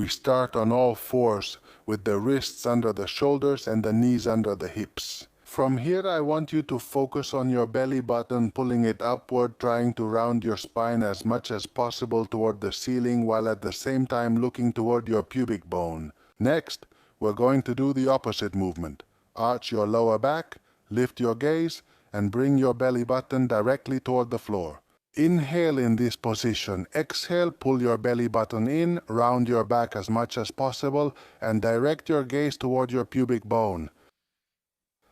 We start on all fours with the wrists under the shoulders and the knees under the hips. From here I want you to focus on your belly button, pulling it upward, trying to round your spine as much as possible toward the ceiling while at the same time looking toward your pubic bone. Next, we're going to do the opposite movement. Arch your lower back, lift your gaze, and bring your belly button directly toward the floor. Inhale in this position. Exhale, pull your belly button in, round your back as much as possible, and direct your gaze toward your pubic bone.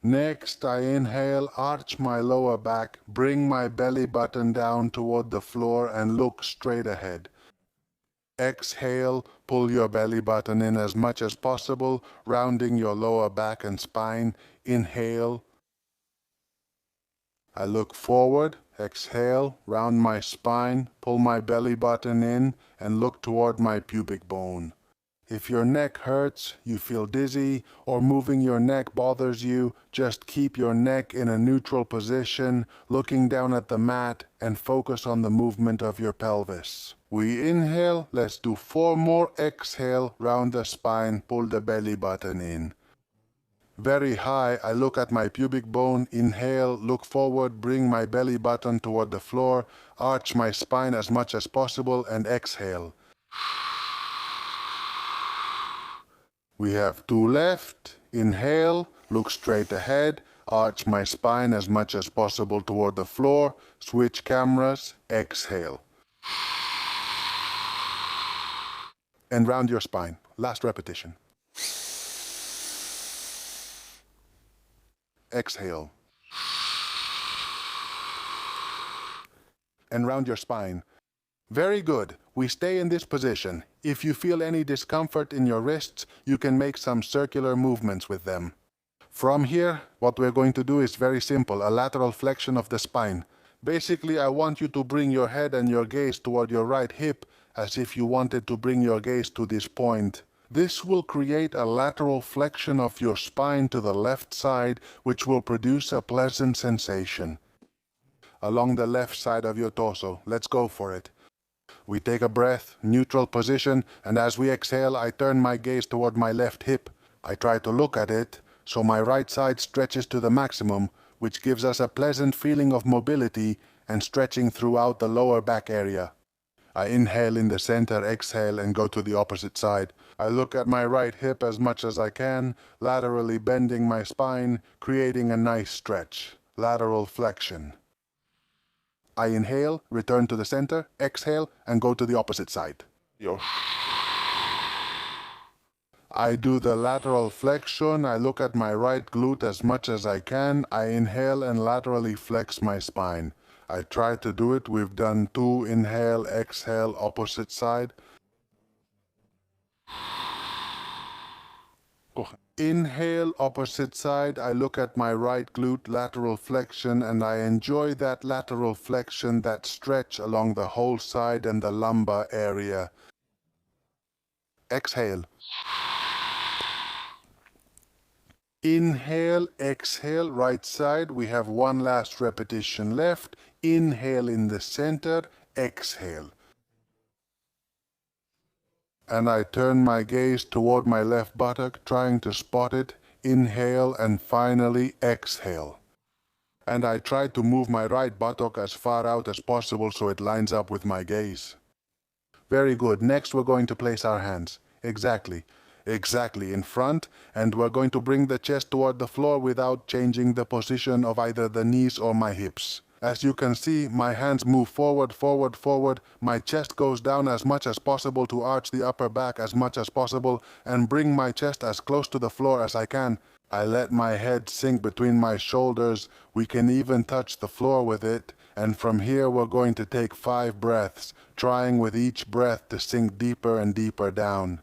Next, I inhale, arch my lower back, bring my belly button down toward the floor and look straight ahead. Exhale, pull your belly button in as much as possible, rounding your lower back and spine. Inhale. I look forward, exhale, round my spine, pull my belly button in, and look toward my pubic bone. If your neck hurts, you feel dizzy, or moving your neck bothers you, just keep your neck in a neutral position, looking down at the mat, and focus on the movement of your pelvis. We inhale, let's do 4 more. Exhale, round the spine, pull the belly button in. Very high, I look at my pubic bone, inhale, look forward, bring my belly button toward the floor, arch my spine as much as possible, and exhale. We have 2 left. Inhale, look straight ahead, arch my spine as much as possible toward the floor, switch cameras, exhale. And round your spine. Last repetition. Exhale. And round your spine. Very good. We stay in this position. If you feel any discomfort in your wrists, you can make some circular movements with them. From here, what we're going to do is very simple, a lateral flexion of the spine. Basically, I want you to bring your head and your gaze toward your right hip, as if you wanted to bring your gaze to this point. This will create a lateral flexion of your spine to the left side, which will produce a pleasant sensation. Along the left side of your torso. Let's go for it. We take a breath, neutral position, and as we exhale, I turn my gaze toward my left hip. I try to look at it, so my right side stretches to the maximum, which gives us a pleasant feeling of mobility and stretching throughout the lower back area. I inhale in the center, exhale, and go to the opposite side. I look at my right hip as much as I can, laterally bending my spine, creating a nice stretch. Lateral flexion. I inhale, return to the center, exhale, and go to the opposite side. I do the lateral flexion. I look at my right glute as much as I can. I inhale and laterally flex my spine. I try to do it. We've done 2. Inhale, exhale, opposite side. Inhale, opposite side. I look at my right glute, lateral flexion, and I enjoy that lateral flexion, that stretch along the whole side and the lumbar area. Exhale. Inhale, exhale, right side. We have 1 last repetition left. Inhale in the center, exhale. And I turn my gaze toward my left buttock, trying to spot it. Inhale and finally exhale. And I try to move my right buttock as far out as possible so it lines up with my gaze. Very good. Next we're going to place our hands. Exactly in front, and we're going to bring the chest toward the floor without changing the position of either the knees or my hips. As you can see, my hands move forward, forward, forward. My chest goes down as much as possible to arch the upper back as much as possible and bring my chest as close to the floor as I can. I let my head sink between my shoulders. We can even touch the floor with it. And from here we're going to take 5 breaths, trying with each breath to sink deeper and deeper down.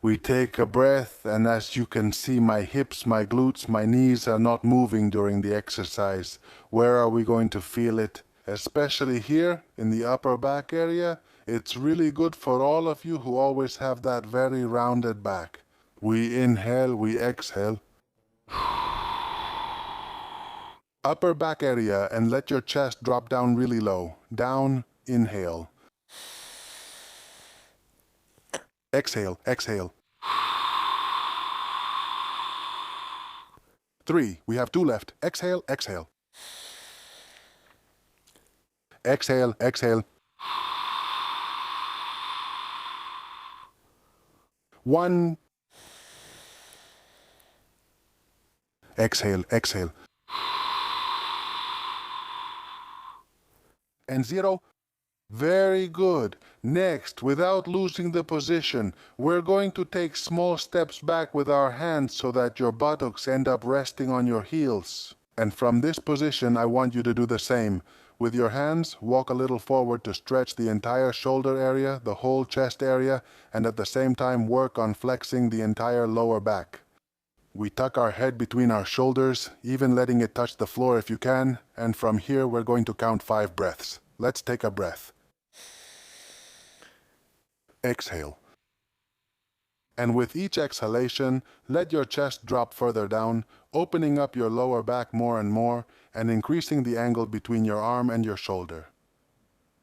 We take a breath, and as you can see, my hips, my glutes, my knees are not moving during the exercise. Where are we going to feel it? Especially here in the upper back area. It's really good for all of you who always have that very rounded back. We inhale, we exhale. Upper back area, and let your chest drop down really low. Down, inhale. Exhale, exhale. 3. We have 2 left. Exhale, exhale. Exhale, exhale. 1. Exhale, exhale. And 0. Very good. Next, without losing the position, we're going to take small steps back with our hands so that your buttocks end up resting on your heels. And from this position, I want you to do the same. With your hands, walk a little forward to stretch the entire shoulder area, the whole chest area, and at the same time work on flexing the entire lower back. We tuck our head between our shoulders, even letting it touch the floor if you can, and from here we're going to count 5 breaths. Let's take a breath. Exhale. And with each exhalation, let your chest drop further down, opening up your lower back more and more, and increasing the angle between your arm and your shoulder.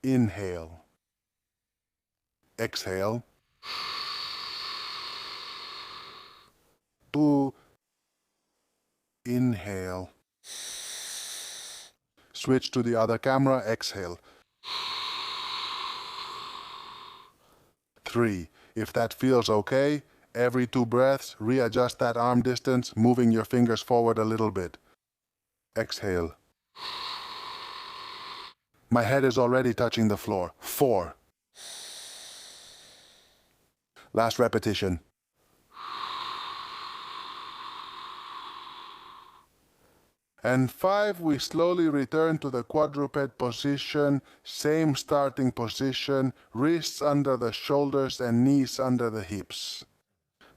Inhale. Exhale. 2. Inhale. Switch to the other camera. Exhale. 3. If that feels okay, every 2 breaths, readjust that arm distance, moving your fingers forward a little bit. Exhale. My head is already touching the floor. 4. Last repetition. And 5, we slowly return to the quadruped position, same starting position, wrists under the shoulders and knees under the hips.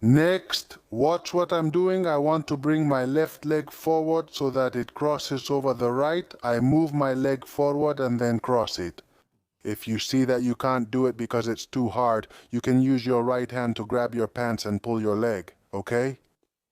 Next, watch what I'm doing. I want to bring my left leg forward so that it crosses over the right. I move my leg forward and then cross it. If you see that you can't do it because it's too hard, you can use your right hand to grab your pants and pull your leg, okay?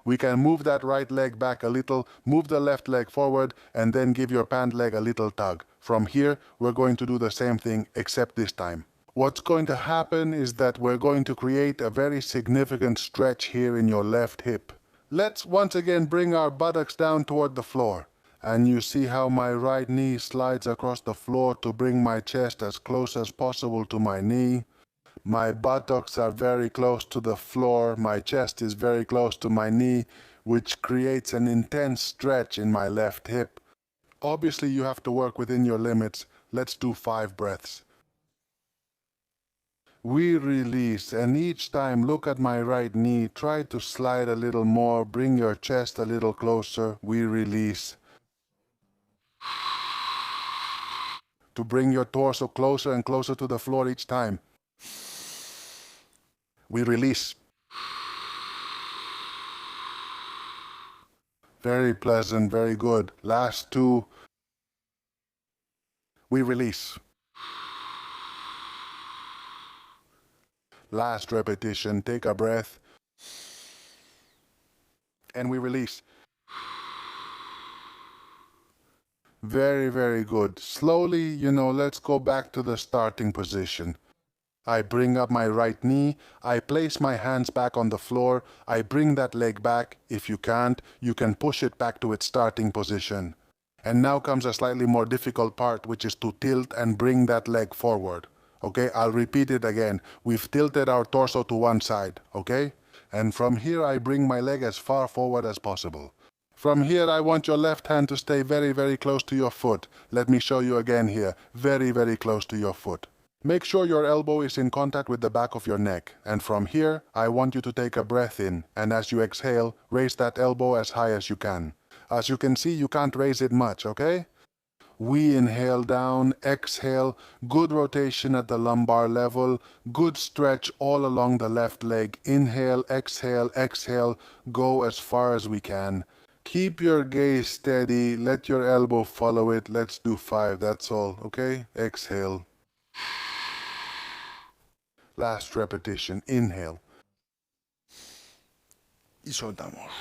We can move that right leg back a little, move the left leg forward, and then give your pant leg a little tug. From here, we're going to do the same thing, except this time. What's going to happen is that we're going to create a very significant stretch here in your left hip. Let's once again bring our buttocks down toward the floor. And you see how my right knee slides across the floor to bring my chest as close as possible to my knee. My buttocks are very close to the floor, my chest is very close to my knee, which creates an intense stretch in my left hip. Obviously, you have to work within your limits. Let's do 5 breaths. We release, and each time look at my right knee, try to slide a little more, bring your chest a little closer. We release. To bring your torso closer and closer to the floor each time. We release. Very pleasant, very good. Last 2. We release. Last repetition. Take a breath. And we release. Very, very good. Slowly, let's go back to the starting position. I bring up my right knee, I place my hands back on the floor, I bring that leg back. If you can't, you can push it back to its starting position. And now comes a slightly more difficult part, which is to tilt and bring that leg forward. Okay, I'll repeat it again. We've tilted our torso to one side, okay? And from here I bring my leg as far forward as possible. From here I want your left hand to stay very, very close to your foot. Let me show you again here. Very, very close to your foot. Make sure your elbow is in contact with the back of your neck, and from here, I want you to take a breath in, and as you exhale, raise that elbow as high as you can. As you can see, you can't raise it much, okay? We inhale down, exhale, good rotation at the lumbar level, good stretch all along the left leg. Inhale, exhale, exhale, go as far as we can. Keep your gaze steady, let your elbow follow it. Let's do 5, that's all, okay? Exhale. Last repetition. Inhale. Y soltamos.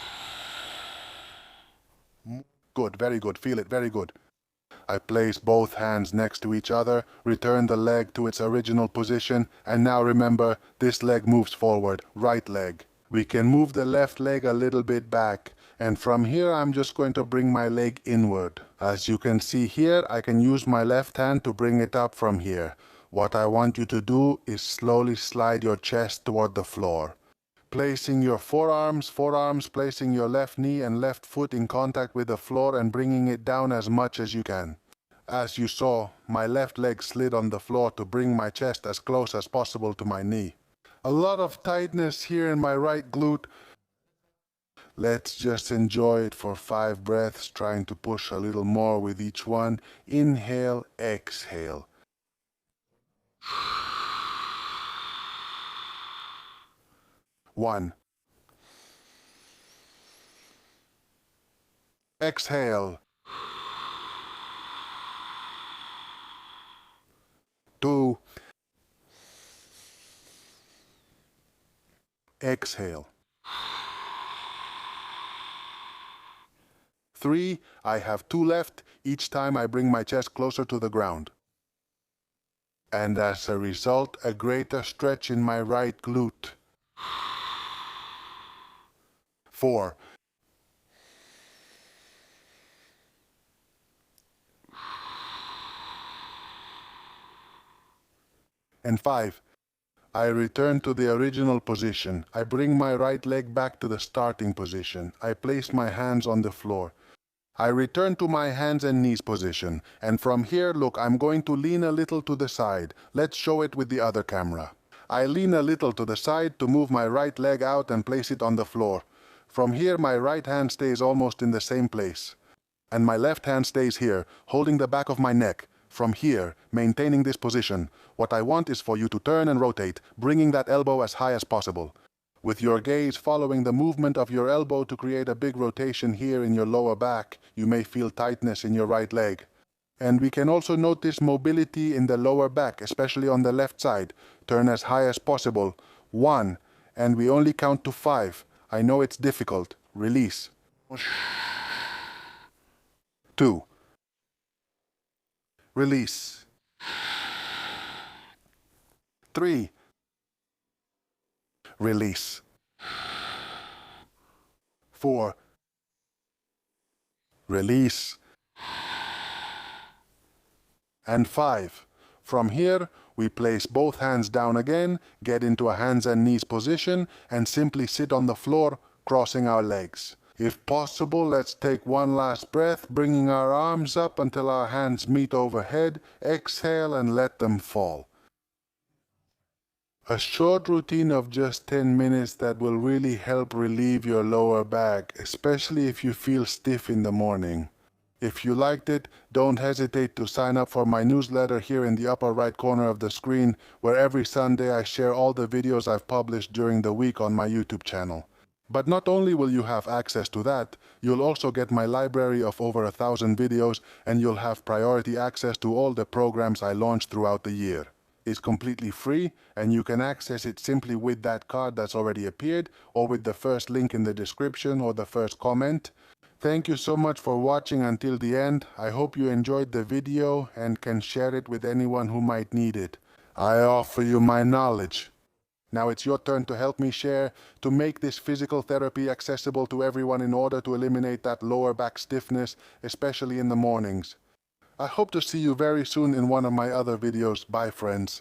Good, very good. Feel it, very good. I place both hands next to each other, return the leg to its original position, and now remember, this leg moves forward, right leg. We can move the left leg a little bit back, and from here I'm just going to bring my leg inward. As you can see here, I can use my left hand to bring it up from here. What I want you to do is slowly slide your chest toward the floor. Placing your forearms, placing your left knee and left foot in contact with the floor and bringing it down as much as you can. As you saw, my left leg slid on the floor to bring my chest as close as possible to my knee. A lot of tightness here in my right glute. Let's just enjoy it for 5 breaths, trying to push a little more with each one. Inhale, exhale. 1. Exhale. 2. Exhale. 3. I have 2 left. Each time I bring my chest closer to the ground. And as a result, a greater stretch in my right glute. 4. And 5. I return to the original position. I bring my right leg back to the starting position. I place my hands on the floor. I return to my hands and knees position. And from here, look, I'm going to lean a little to the side. Let's show it with the other camera. I lean a little to the side to move my right leg out and place it on the floor. From here, my right hand stays almost in the same place. And my left hand stays here, holding the back of my neck. From here, maintaining this position, what I want is for you to turn and rotate, bringing that elbow as high as possible. With your gaze following the movement of your elbow to create a big rotation here in your lower back, you may feel tightness in your right leg. And we can also notice mobility in the lower back, especially on the left side. Turn as high as possible. 1, and we only count to 5. I know it's difficult. Release. 2. Release. 3. Release. 4. Release. And 5. From here, we place both hands down again, get into a hands and knees position, and simply sit on the floor, crossing our legs. If possible, let's take one last breath, bringing our arms up until our hands meet overhead. Exhale and let them fall. A short routine of just 10 minutes that will really help relieve your lower back, especially if you feel stiff in the morning. If you liked it, don't hesitate to sign up for my newsletter here in the upper right corner of the screen, where every Sunday I share all the videos I've published during the week on my YouTube channel. But not only will you have access to that, you'll also get my library of over 1,000 videos, and you'll have priority access to all the programs I launch throughout the year. It's completely free, and you can access it simply with that card that's already appeared, or with the first link in the description or the first comment. Thank you so much for watching until the end. I hope you enjoyed the video and can share it with anyone who might need it. I offer you my knowledge. Now it's your turn to help me share, to make this physical therapy accessible to everyone in order to eliminate that lower back stiffness, especially in the mornings. I hope to see you very soon in one of my other videos. Bye, friends.